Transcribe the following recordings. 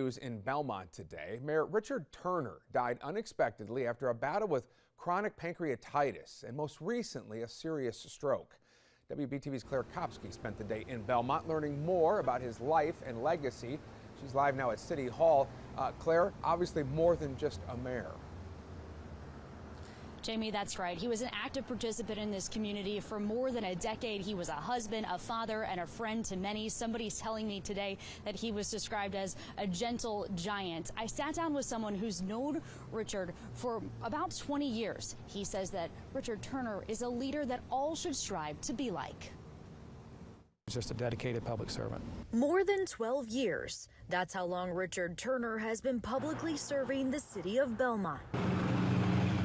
News in Belmont today. Mayor Richard Turner died unexpectedly after a battle with chronic pancreatitis and most recently a serious stroke. WBTV's Claire Kopsky spent the day in Belmont learning more about his life and legacy. She's live now at City Hall. Claire, obviously more than just a mayor. Jamie, that's right. He was an active participant in this community for more than a decade. He was a husband, a father, and a friend to many. Somebody's telling me today that he was described as a gentle giant. I sat down with someone who's known Richard for about 20 years. He says that Richard Turner is a leader that all should strive to be like. He's just a dedicated public servant. More than 12 years. That's how long Richard Turner has been publicly serving the city of Belmont.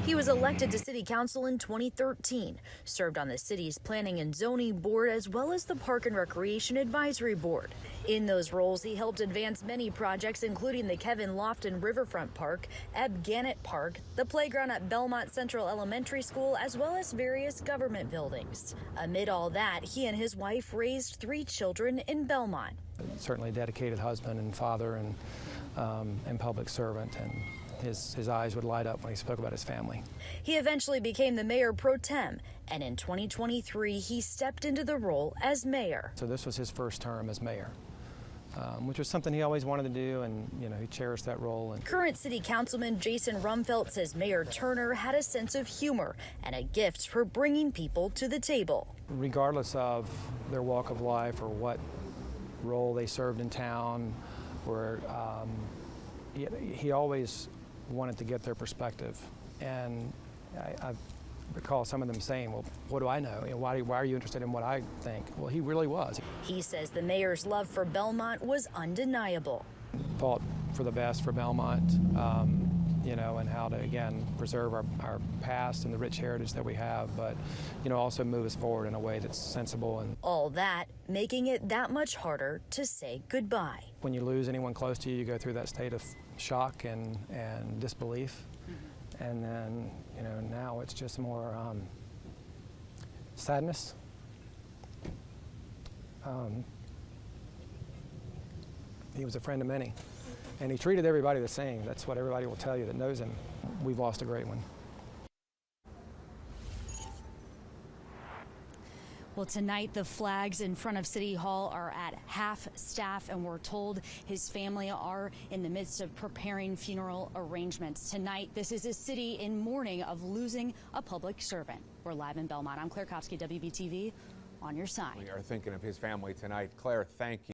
He was elected to city council in 2013, served on the city's planning and zoning board as well as the park and recreation advisory board. In those roles, he helped advance many projects, including the Kevin Lofton Riverfront Park, Eb Gannett Park, the playground at Belmont Central Elementary School, as well as various government buildings. Amid all that, he and his wife raised 3 children in Belmont. Certainly a dedicated husband and father and public servant, and his eyes would light up when he spoke about his family. He eventually became the mayor pro tem, and in 2023 he stepped into the role as mayor. So this was his first term as mayor, which was something he always wanted to do, and he cherished that role. And current city councilman Jason Rumfelt says Mayor Turner had a sense of humor and a gift for bringing people to the table. Regardless of their walk of life or what role they served in town, or he always wanted to get their perspective. And I recall some of them saying, well, what do I know? Why are you interested in what I think? Well, he really was. He says the mayor's love for Belmont was undeniable. Fought for the best for Belmont, and how to, again, preserve our past and the rich heritage that we have, but, also move us forward in a way that's sensible. And all that making it that much harder to say goodbye. When you lose anyone close to you, you go through that state of shock and disbelief. And then, now it's just more sadness. He was a friend of many, and he treated everybody the same. That's what everybody will tell you that knows him. We've lost a great one. Well, tonight the flags in front of City Hall are at half staff, and we're told his family are in the midst of preparing funeral arrangements. Tonight, this is a city in mourning of losing a public servant. We're live in Belmont. I'm Claire Kopsky, WBTV, on your side. We are thinking of his family tonight. Claire, thank you.